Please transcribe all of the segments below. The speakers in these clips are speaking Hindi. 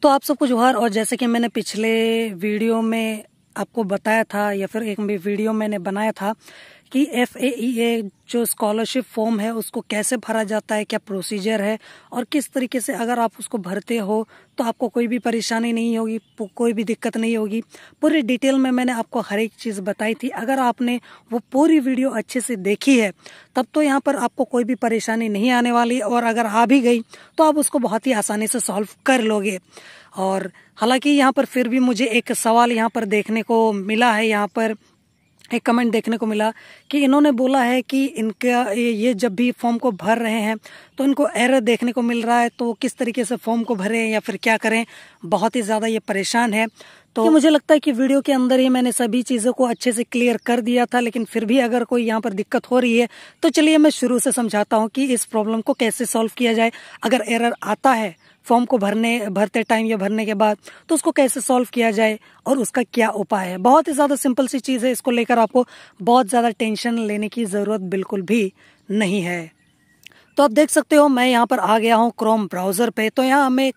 तो आप सबको जोहार। और जैसे कि मैंने पिछले वीडियो में आपको बताया था या फिर एक वीडियो मैंने बनाया था कि FAEA जो स्कॉलरशिप फॉर्म है उसको कैसे भरा जाता है, क्या प्रोसीजर है और किस तरीके से अगर आप उसको भरते हो तो आपको कोई भी परेशानी नहीं होगी, कोई भी दिक्कत नहीं होगी। पूरी डिटेल में मैंने आपको हर एक चीज़ बताई थी। अगर आपने वो पूरी वीडियो अच्छे से देखी है तब तो यहाँ पर आपको कोई भी परेशानी नहीं आने वाली, और अगर आ भी गई तो आप उसको बहुत ही आसानी से सॉल्व कर लोगे। और हालांकि यहाँ पर फिर भी मुझे एक सवाल यहाँ पर देखने को मिला है, यहाँ पर एक कमेंट देखने को मिला कि इन्होंने बोला है कि इनका ये जब भी फॉर्म को भर रहे हैं तो इनको एरर देखने को मिल रहा है, तो किस तरीके से फॉर्म को भरें या फिर क्या करें, बहुत ही ज़्यादा ये परेशान है। तो मुझे लगता है कि वीडियो के अंदर ही मैंने सभी चीज़ों को अच्छे से क्लियर कर दिया था, लेकिन फिर भी अगर कोई यहाँ पर दिक्कत हो रही है तो चलिए मैं शुरू से समझाता हूँ कि इस प्रॉब्लम को कैसे सॉल्व किया जाए। अगर एरर आता है फॉर्म को भरते टाइम या भरने के बाद तो उसको कैसे सॉल्व किया जाए और उसका क्या उपाय है। बहुत ही ज़्यादा सिंपल सी चीज़ है, इसको लेकर आपको बहुत ज़्यादा टेंशन लेने की ज़रूरत बिल्कुल भी नहीं है। तो आप देख सकते हो मैं यहाँ पर आ गया हूँ क्रोम ब्राउज़र पे। तो यहाँ हमें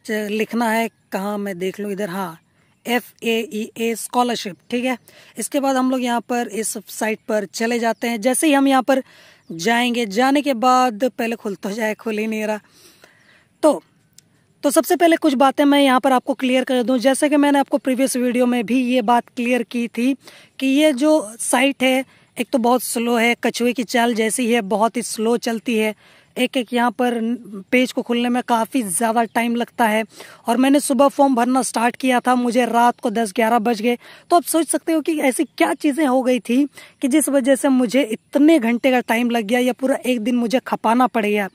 लिखना है, कहाँ मैं देख लूँ इधर, हाँ, FAEA स्कॉलरशिप, ठीक है। इसके बाद हम लोग यहाँ पर इस साइट पर चले जाते हैं। जैसे ही हम यहाँ पर जाएंगे, जाने के बाद पहले खुल तो जाए, खुल ही नहीं रहा। तो सबसे पहले कुछ बातें मैं यहाँ पर आपको क्लियर कर दूं। जैसे कि मैंने आपको प्रीवियस वीडियो में भी ये बात क्लियर की थी कि ये जो साइट है एक तो बहुत स्लो है, कछुए की चाल जैसी है, बहुत ही स्लो चलती है। एक यहाँ पर पेज को खुलने में काफ़ी ज़्यादा टाइम लगता है। और मैंने सुबह फॉर्म भरना स्टार्ट किया था, मुझे रात को 10-11 बज गए। तो आप सोच सकते हो कि ऐसी क्या चीज़ें हो गई थी कि जिस वजह से मुझे इतने घंटे का टाइम लग गया या पूरा एक दिन मुझे खपाना पड़ गया।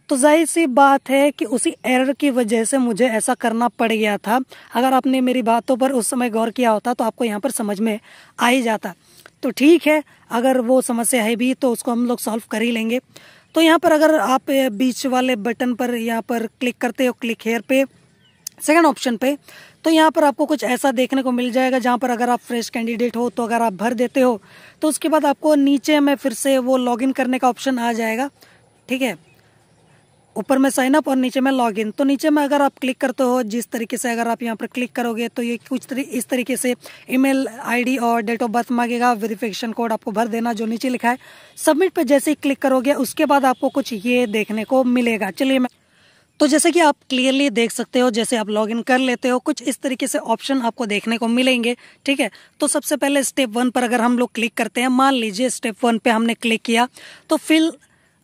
तो जाहिर सी बात है कि उसी एरर की वजह से मुझे ऐसा करना पड़ गया था। अगर आपने मेरी बातों पर उस समय गौर किया होता तो आपको यहाँ पर समझ में आ ही जाता। तो ठीक है, अगर वो समस्या है भी तो उसको हम लोग सॉल्व कर ही लेंगे। तो यहाँ पर अगर आप बीच वाले बटन पर यहाँ पर क्लिक करते हो, क्लिक हेयर पे, सेकंड ऑप्शन पे, तो यहाँ पर आपको कुछ ऐसा देखने को मिल जाएगा जहाँ पर अगर आप फ्रेश कैंडिडेट हो तो अगर आप भर देते हो तो उसके बाद आपको नीचे में फिर से वो लॉगिन करने का ऑप्शन आ जाएगा, ठीक है। ऊपर में साइन अप और नीचे में लॉगिन। तो नीचे में अगर आप क्लिक करते हो, जिस तरीके से अगर आप यहाँ पर क्लिक करोगे तो ये कुछ इस तरीके से ईमेल आईडी और डेट ऑफ बर्थ मांगेगा, वेरिफिकेशन कोड आपको भर देना जो नीचे लिखा है। सबमिट पे जैसे ही क्लिक करोगे उसके बाद आपको कुछ ये देखने को मिलेगा। चलिए तो जैसे कि आप क्लियरली देख सकते हो, जैसे आप लॉगिन कर लेते हो कुछ इस तरीके से ऑप्शन आपको देखने को मिलेंगे, ठीक है। तो सबसे पहले स्टेप 1 पर अगर हम लोग क्लिक करते हैं, मान लीजिए स्टेप 1 पे हमने क्लिक किया तो फिल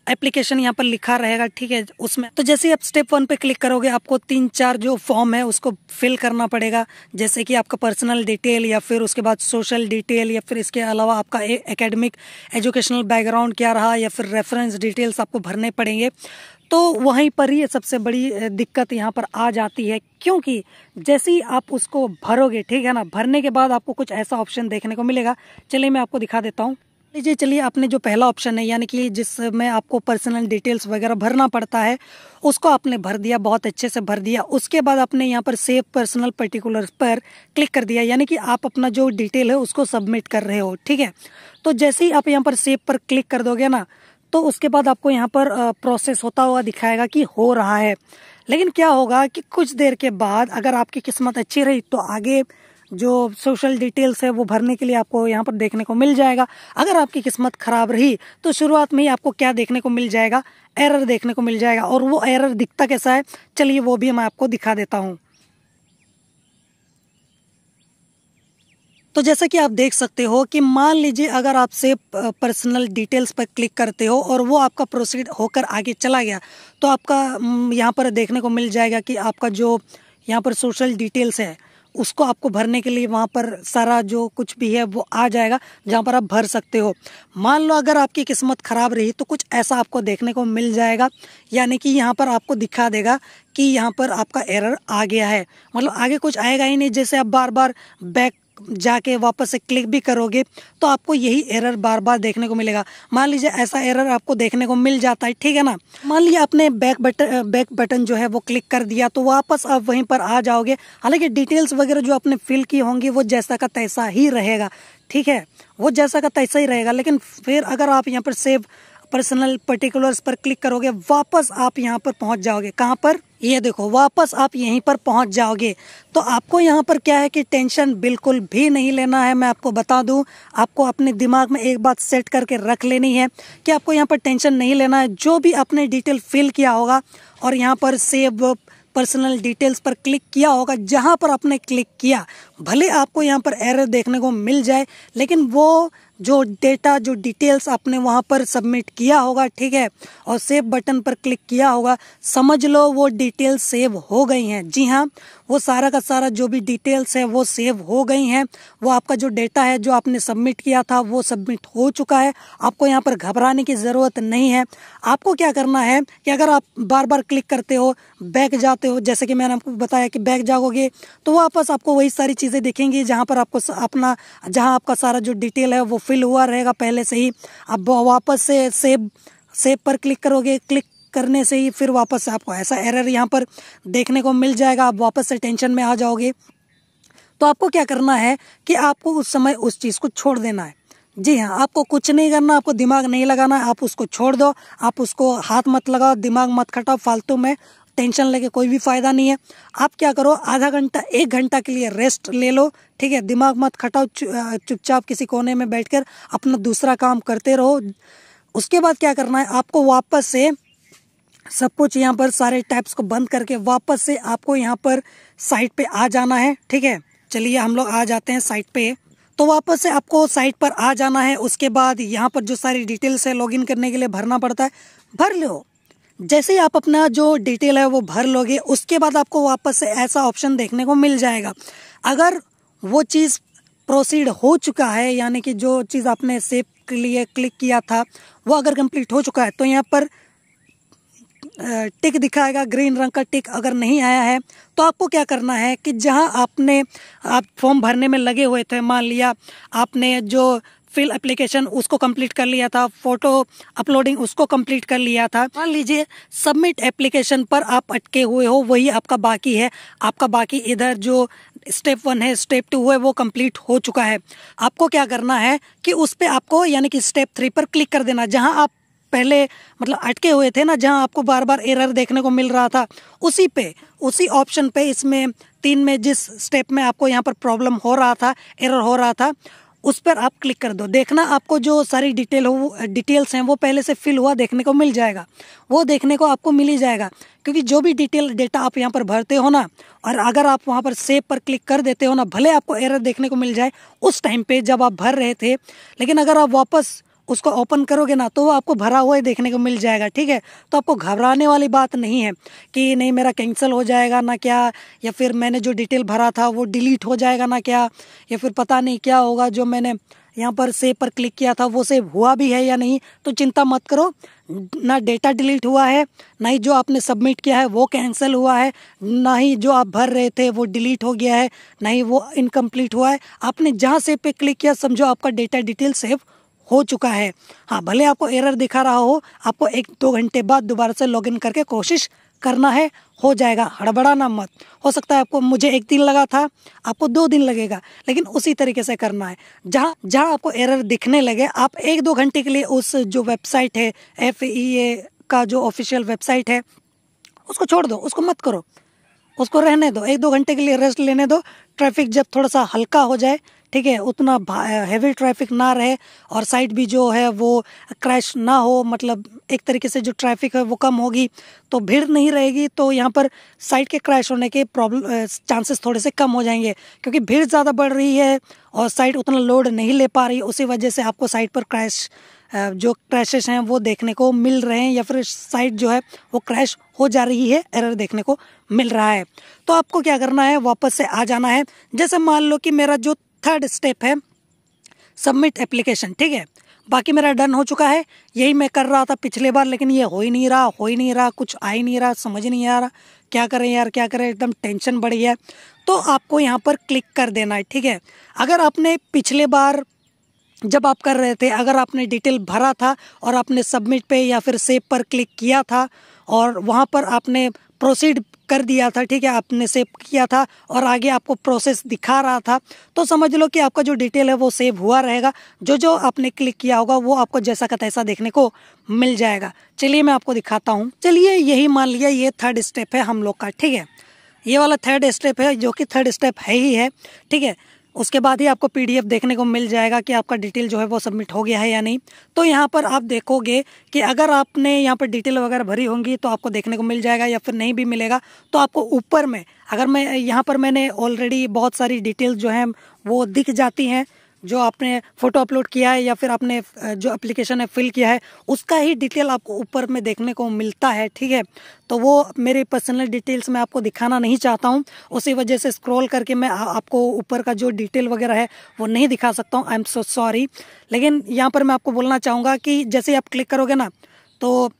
एप्लीकेशन यहाँ पर लिखा रहेगा, ठीक है। उसमें तो जैसे ही आप स्टेप 1 पे क्लिक करोगे आपको 3-4 जो फॉर्म है उसको फिल करना पड़ेगा, जैसे कि आपका पर्सनल डिटेल या फिर उसके बाद सोशल डिटेल या फिर इसके अलावा आपका एकेडमिक एजुकेशनल बैकग्राउंड क्या रहा या फिर रेफरेंस डिटेल्स आपको भरने पड़ेंगे। तो वहीं पर ही सबसे बड़ी दिक्कत यहाँ पर आ जाती है, क्योंकि जैसे ही आप उसको भरोगे, ठीक है ना, भरने के बाद आपको कुछ ऐसा ऑप्शन देखने को मिलेगा। चलिए मैं आपको दिखा देता हूँ। लीजिए, चलिए आपने जो पहला ऑप्शन है यानी कि जिसमें आपको पर्सनल डिटेल्स वगैरह भरना पड़ता है उसको आपने भर दिया, बहुत अच्छे से भर दिया। उसके बाद आपने यहाँ पर सेव पर्सनल पर्टिकुलर्स पर क्लिक कर दिया, यानी कि आप अपना जो डिटेल है उसको सबमिट कर रहे हो, ठीक है। तो जैसे ही आप यहाँ पर सेव पर क्लिक कर दोगे ना तो उसके बाद आपको यहाँ पर प्रोसेस होता हुआ दिखाएगा कि हो रहा है। लेकिन क्या होगा कि कुछ देर के बाद अगर आपकी किस्मत अच्छी रही तो आगे जो सोशल डिटेल्स है वो भरने के लिए आपको यहाँ पर देखने को मिल जाएगा। अगर आपकी किस्मत खराब रही तो शुरुआत में ही आपको क्या देखने को मिल जाएगा, एरर देखने को मिल जाएगा। और वो एरर दिखता कैसा है, चलिए वो भी मैं आपको दिखा देता हूँ। तो जैसा कि आप देख सकते हो कि मान लीजिए अगर आपसे पर्सनल डिटेल्स पर क्लिक करते हो और वो आपका प्रोसीड होकर आगे चला गया तो आपका यहाँ पर देखने को मिल जाएगा कि आपका जो यहाँ पर सोशल डिटेल्स है उसको आपको भरने के लिए वहाँ पर सारा जो कुछ भी है वो आ जाएगा जहाँ पर आप भर सकते हो। मान लो अगर आपकी किस्मत खराब रही तो कुछ ऐसा आपको देखने को मिल जाएगा, यानी कि यहाँ पर आपको दिखा देगा कि यहाँ पर आपका एरर आ गया है। मतलब आगे कुछ आएगा ही नहीं, जैसे आप बार बार बैक जाके वापस से क्लिक भी करोगे तो आपको यही एरर बार बार देखने को मिलेगा। मान लीजिए ऐसा एरर आपको देखने को मिल जाता है, ठीक है ना। मान लीजिए आपने बैक बटन जो है वो क्लिक कर दिया तो वापस आप वहीं पर आ जाओगे। हालांकि डिटेल्स वगैरह जो आपने फिल की होंगी वो जैसा का तैसा ही रहेगा, ठीक है, वो जैसा का तैसा ही रहेगा। लेकिन फिर अगर आप यहाँ पर सेव पर्सनल पर्टिकुलर्स पर क्लिक करोगे वापस आप यहाँ पर पहुँच जाओगे। कहाँ पर? ये देखो वापस आप यहीं पर पहुंच जाओगे। तो आपको यहाँ पर क्या है कि टेंशन बिल्कुल भी नहीं लेना है। मैं आपको बता दूं, आपको अपने दिमाग में एक बात सेट करके रख लेनी है कि आपको यहाँ पर टेंशन नहीं लेना है। जो भी आपने डिटेल फिल किया होगा और यहाँ पर सेव पर्सनल डिटेल्स पर क्लिक किया होगा, जहाँ पर आपने क्लिक किया भले आपको यहाँ पर एरर देखने को मिल जाए, लेकिन वो जो डेटा जो डिटेल्स आपने वहाँ पर सबमिट किया होगा, ठीक है, और सेव बटन पर क्लिक किया होगा, समझ लो वो डिटेल्स सेव हो गई हैं। जी हाँ, वो सारा का सारा जो भी डिटेल्स है वो सेव हो गई हैं। वो आपका जो डेटा है जो आपने सबमिट किया था वो सबमिट हो चुका है। आपको यहाँ पर घबराने की ज़रूरत नहीं है। आपको क्या करना है कि अगर आप बार बार क्लिक करते हो, बैक जाते हो, जैसे कि मैंने आपको बताया कि बैक जाओगे तो वापस आपको वही सारी चीज़ें दिखेंगी जहाँ पर आपको अपना जहाँ आपका सारा जो डिटेल है वो फिल हुआ रहेगा पहले से ही। अब वापस से सेव पर क्लिक करोगे, क्लिक करने से ही फिर वापस से आपको ऐसा एरर यहाँ पर देखने को मिल जाएगा। आप वापस से टेंशन में आ जाओगे। तो आपको क्या करना है कि आपको उस समय उस चीज़ को छोड़ देना है। जी हाँ, आपको कुछ नहीं करना, आपको दिमाग नहीं लगाना, आप उसको छोड़ दो, आप उसको हाथ मत लगाओ, दिमाग मत खटाओ फालतू में, टेंशन लेके कोई भी फ़ायदा नहीं है। आप क्या करो, आधा घंटा 1 घंटा के लिए रेस्ट ले लो, ठीक है, दिमाग मत खटाओ, चुपचाप किसी कोने में बैठकर अपना दूसरा काम करते रहो। उसके बाद क्या करना है, आपको वापस से सब कुछ यहाँ पर सारे टैब्स को बंद करके वापस से आपको यहाँ पर साइट पे आ जाना है। ठीक है, चलिए हम लोग आ जाते हैं साइट पे। तो वापस से आपको साइट पर आ जाना है। उसके बाद यहाँ पर जो सारी डिटेल्स है लॉगिन करने के लिए भरना पड़ता है, भर लो। जैसे ही आप अपना जो डिटेल है वो भर लोगे, उसके बाद आपको वापस से ऐसा ऑप्शन देखने को मिल जाएगा। अगर वो चीज़ प्रोसीड हो चुका है, यानी कि जो चीज़ आपने सेव के लिए क्लिक किया था वो अगर कंप्लीट हो चुका है, तो यहाँ पर टिक दिखाएगा, ग्रीन रंग का टिक। अगर नहीं आया है तो आपको क्या करना है कि जहां आप फॉर्म भरने में लगे हुए थे, मान लिया आपने जो फिल एप्लीकेशन उसको कंप्लीट कर लिया था, फोटो अपलोडिंग उसको कंप्लीट कर लिया था, मान लीजिए सबमिट एप्लीकेशन पर आप अटके हुए हो, वही आपका बाकी है। आपका बाकी इधर जो स्टेप 1 है, स्टेप 2 है, वो कंप्लीट हो चुका है। आपको क्या करना है कि उस पर आपको यानी कि स्टेप 3 पर क्लिक कर देना। जहां आप पहले मतलब अटके हुए थे ना, जहां आपको बार बार एरर देखने को मिल रहा था, उसी ऑप्शन पे, इसमें 3 में जिस स्टेप में आपको यहाँ पर प्रॉब्लम हो रहा था, एरर हो रहा था, उस पर आप क्लिक कर दो। देखना आपको जो सारी डिटेल्स हैं वो पहले से फिल हुआ देखने को मिल जाएगा। वो देखने को आपको मिल ही जाएगा, क्योंकि जो भी डेटा आप यहाँ पर भरते हो ना, और अगर आप वहाँ पर सेव पर क्लिक कर देते हो ना, भले आपको एरर देखने को मिल जाए उस टाइम पे जब आप भर रहे थे, लेकिन अगर आप वापस उसको ओपन करोगे ना तो वो आपको भरा हुआ ही देखने को मिल जाएगा। ठीक है, तो आपको घबराने वाली बात नहीं है कि नहीं मेरा कैंसिल हो जाएगा ना क्या, या फिर मैंने जो डिटेल भरा था वो डिलीट हो जाएगा ना क्या, या फिर पता नहीं क्या होगा, जो मैंने यहाँ पर सेव पर क्लिक किया था वो सेव हुआ भी है या नहीं। तो चिंता मत करो, ना डेटा डिलीट हुआ है, ना ही जो आपने सबमिट किया है वो कैंसिल हुआ है, ना ही जो आप भर रहे थे वो डिलीट हो गया है, ना ही वो इनकम्प्लीट हुआ है। आपने जहाँ सेव पे क्लिक किया समझो आपका डेटा डिटेल सेव हो चुका है। हाँ, भले आपको एरर दिखा रहा हो, आपको 1-2 घंटे बाद दोबारा से लॉगिन करके कोशिश करना है, हो जाएगा। हड़बड़ाना मत। हो सकता है आपको, मुझे 1 दिन लगा था, आपको 2 दिन लगेगा, लेकिन उसी तरीके से करना है। जहाँ आपको एरर दिखने लगे, आप 1-2 घंटे के लिए उस जो वेबसाइट है FEA का जो ऑफिशियल वेबसाइट है उसको छोड़ दो, उसको मत करो, उसको रहने दो, 1-2 घंटे के लिए रेस्ट लेने दो। ट्रैफिक जब थोड़ा सा हल्का हो जाए, ठीक है, उतना हैवी ट्रैफिक ना रहे और साइट भी जो है वो क्रैश ना हो, मतलब एक तरीके से जो ट्रैफिक है वो कम होगी तो भीड़ नहीं रहेगी, तो यहाँ पर साइट के क्रैश होने के चांसेस थोड़े से कम हो जाएंगे, क्योंकि भीड़ ज़्यादा बढ़ रही है और साइट उतना लोड नहीं ले पा रही, उसी वजह से आपको साइट पर जो क्रैशेस हैं वो देखने को मिल रहे हैं, या फिर साइट जो है वो क्रैश हो जा रही है, एरर देखने को मिल रहा है। तो आपको क्या करना है, वापस से आ जाना है। जैसे मान लो कि मेरा जो 3rd स्टेप है सबमिट एप्लीकेशन, ठीक है, बाकी मेरा डन हो चुका है। यही मैं कर रहा था पिछले बार, लेकिन ये हो ही नहीं रहा, कुछ आ ही नहीं रहा, समझ नहीं आ रहा क्या करें यार, क्या करें, एकदम टेंशन बढ़ गया। तो आपको यहाँ पर क्लिक कर देना है। ठीक है, अगर आपने पिछले बार जब आप कर रहे थे, अगर आपने डिटेल भरा था और आपने सबमिट पे या फिर सेव पर क्लिक किया था और वहाँ पर आपने प्रोसीड कर दिया था, ठीक है, आपने सेव किया था और आगे आपको प्रोसेस दिखा रहा था, तो समझ लो कि आपका जो डिटेल है वो सेव हुआ रहेगा। जो जो आपने क्लिक किया होगा वो आपको जैसा का तैसा देखने को मिल जाएगा। चलिए मैं आपको दिखाता हूँ। चलिए यही मान लिया ये थर्ड स्टेप है हम लोग का, ठीक है, ये वाला थर्ड स्टेप है, जो कि थर्ड स्टेप है ही है, ठीक है। उसके बाद ही आपको PDF देखने को मिल जाएगा कि आपका डिटेल जो है वो सबमिट हो गया है या नहीं। तो यहाँ पर आप देखोगे कि अगर आपने यहाँ पर डिटेल वगैरह भरी होंगी तो आपको देखने को मिल जाएगा, या फिर नहीं भी मिलेगा तो आपको ऊपर में, अगर मैं यहाँ पर मैंने ऑलरेडी बहुत सारी डिटेल जो है वो दिख जाती हैं, जो आपने फ़ोटो अपलोड किया है या फिर आपने जो एप्लीकेशन है फिल किया है उसका ही डिटेल आपको ऊपर में देखने को मिलता है, ठीक है। तो वो मेरे पर्सनल डिटेल्स मैं आपको दिखाना नहीं चाहता हूँ, उसी वजह से स्क्रॉल करके मैं आपको ऊपर का जो डिटेल वगैरह है वो नहीं दिखा सकता हूँ। I am so sorry. लेकिन यहाँ पर मैं आपको बोलना चाहूँगा कि जैसे आप क्लिक करोगे ना तो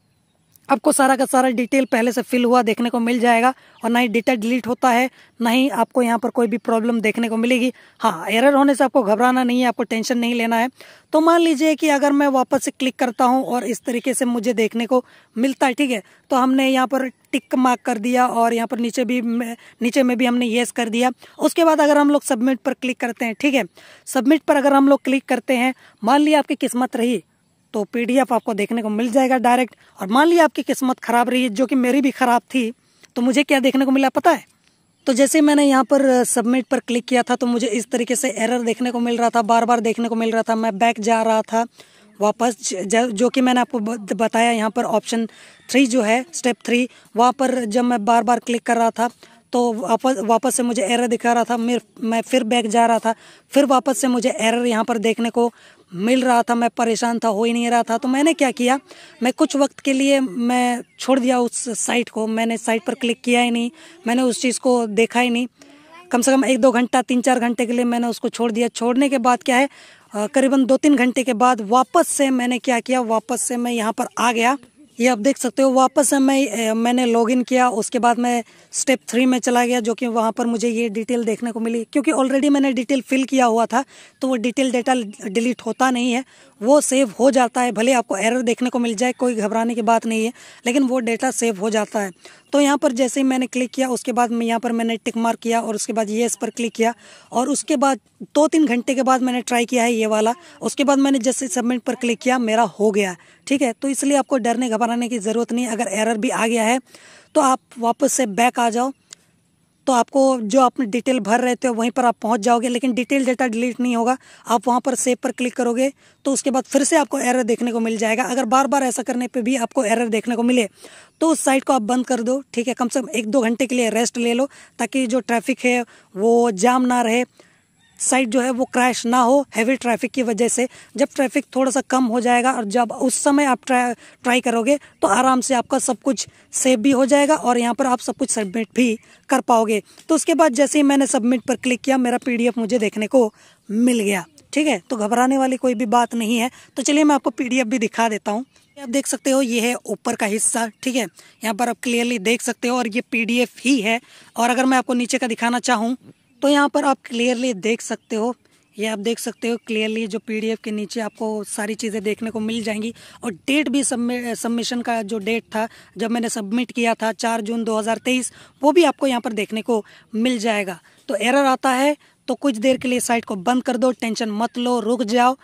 आपको सारा का सारा डिटेल पहले से फिल हुआ देखने को मिल जाएगा, और ना ही डेटा डिलीट होता है, ना ही आपको यहाँ पर कोई भी प्रॉब्लम देखने को मिलेगी। हाँ, एरर होने से आपको घबराना नहीं है, आपको टेंशन नहीं लेना है। तो मान लीजिए कि अगर मैं वापस से क्लिक करता हूँ और इस तरीके से मुझे देखने को मिलता है, ठीक है, तो हमने यहाँ पर टिक मार्क कर दिया और यहाँ पर नीचे में भी हमने येस कर दिया। उसके बाद अगर हम लोग सबमिट पर क्लिक करते हैं, ठीक है, सबमिट पर अगर हम लोग क्लिक करते हैं, मान लिया आपकी किस्मत रही तो PDF आपको देखने को मिल जाएगा डायरेक्ट। और मान लिया आपकी किस्मत खराब रही, जो कि मेरी भी खराब थी, तो मुझे क्या देखने को मिला पता है? तो जैसे मैंने यहाँ पर सबमिट पर क्लिक किया था तो मुझे इस तरीके से एरर देखने को मिल रहा था, बार बार देखने को मिल रहा था। मैं बैक जा रहा था वापस, जो कि मैंने आपको बताया, यहाँ पर ऑप्शन 3 जो है, स्टेप 3, वहाँ पर जब मैं बार बार क्लिक कर रहा था तो वापस से मुझे एरर दिखा रहा था। मैं फिर बैक जा रहा था, फिर वापस से मुझे एरर यहाँ पर देखने को मिल रहा था। मैं परेशान था, हो ही नहीं रहा था। तो मैंने क्या किया, मैं कुछ वक्त के लिए मैं छोड़ दिया उस साइट को, मैंने साइट पर क्लिक किया ही नहीं, मैंने उस चीज़ को देखा ही नहीं। कम से कम 1-2 घंटा, 3-4 घंटे के लिए मैंने उसको छोड़ दिया। छोड़ने के बाद क्या है, करीबन 2-3 घंटे के बाद वापस से मैंने क्या किया, वापस से मैं यहाँ पर आ गया। ये आप देख सकते हो, वापस से मैंने लॉगिन किया। उसके बाद मैं स्टेप 3 में चला गया, जो कि वहाँ पर मुझे ये डिटेल देखने को मिली। क्योंकि ऑलरेडी मैंने डिटेल फिल किया हुआ था तो वो डिटेल डेटा डिलीट होता नहीं है, वो सेव हो जाता है। भले आपको एरर देखने को मिल जाए, कोई घबराने की बात नहीं है, लेकिन वो डेटा सेव हो जाता है। तो यहाँ पर जैसे ही मैंने क्लिक किया, उसके बाद यहाँ पर मैंने टिक मार्क किया और उसके बाद येस पर क्लिक किया, और उसके बाद 2-3 घंटे के बाद मैंने ट्राई किया है ये वाला। उसके बाद मैंने जैसे सबमिट पर क्लिक किया, मेरा हो गया, ठीक है। तो इसलिए आपको डरने घबराने की ज़रूरत नहीं। अगर एरर भी आ गया है तो आप वापस से बैक आ जाओ, तो आपको जो आपने डिटेल भर रहे थे वहीं पर आप पहुंच जाओगे, लेकिन डिटेल डेटा डिलीट नहीं होगा। आप वहां पर सेव पर क्लिक करोगे तो उसके बाद फिर से आपको एरर देखने को मिल जाएगा। अगर बार बार ऐसा करने पे भी आपको एरर देखने को मिले तो उस साइट को आप बंद कर दो, ठीक है। कम से कम 1-2 घंटे के लिए रेस्ट ले लो, ताकि जो ट्रैफिक है वो जाम ना रहे, साइट जो है वो क्रैश ना हो हैवी ट्रैफिक की वजह से। जब ट्रैफिक थोड़ा सा कम हो जाएगा और जब उस समय आप ट्राई करोगे तो आराम से आपका सब कुछ सेव भी हो जाएगा और यहाँ पर आप सब कुछ सबमिट भी कर पाओगे। तो उसके बाद जैसे ही मैंने सबमिट पर क्लिक किया, मेरा PDF मुझे देखने को मिल गया, ठीक है। तो घबराने वाली कोई भी बात नहीं है। तो चलिए मैं आपको PDF भी दिखा देता हूँ। आप देख सकते हो, ये है ऊपर का हिस्सा, ठीक है। यहाँ पर आप क्लियरली देख सकते हो और ये PDF ही है। और अगर मैं आपको नीचे का दिखाना चाहूँ तो यहाँ पर आप क्लियरली देख सकते हो, ये आप देख सकते हो क्लियरली, जो PDF के नीचे आपको सारी चीज़ें देखने को मिल जाएंगी। और डेट भी सबमिशन का जो डेट था जब मैंने सबमिट किया था 4 जून 2023, वो भी आपको यहाँ पर देखने को मिल जाएगा। तो एरर आता है तो कुछ देर के लिए साइट को बंद कर दो, टेंशन मत लो, रुक जाओ,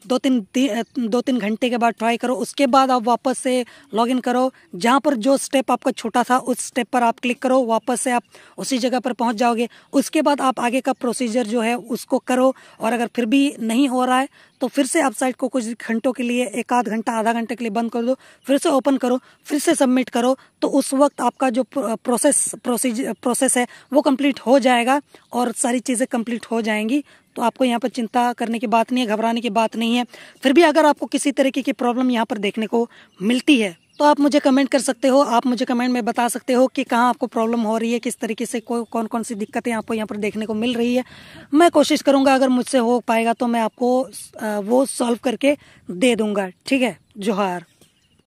2-3 घंटे के बाद ट्राई करो। उसके बाद आप वापस से लॉगिन करो, जहाँ पर जो स्टेप आपका छोटा था उस स्टेप पर आप क्लिक करो, वापस से आप उसी जगह पर पहुँच जाओगे। उसके बाद आप आगे का प्रोसीजर जो है उसको करो, और अगर फिर भी नहीं हो रहा है तो फिर से आप साइट को कुछ घंटों के लिए, 1-आध घंटा, आधा घंटे के लिए बंद कर दो, फिर से ओपन करो, फिर से सबमिट करो। तो उस वक्त आपका जो प्रोसेस है वो कंप्लीट हो जाएगा और सारी चीज़ें कंप्लीट हो जाएंगी। तो आपको यहाँ पर चिंता करने की बात नहीं है, घबराने की बात नहीं है। फिर भी अगर आपको किसी तरीके की प्रॉब्लम यहाँ पर देखने को मिलती है तो आप मुझे कमेंट कर सकते हो। आप मुझे कमेंट में बता सकते हो कि कहाँ आपको प्रॉब्लम हो रही है, किस तरीके से कौन कौन सी दिक्कतें आपको यहाँ पर देखने को मिल रही है। मैं कोशिश करूँगा, अगर मुझसे हो पाएगा तो मैं आपको वो सॉल्व करके दे दूँगा, ठीक है। जोहार।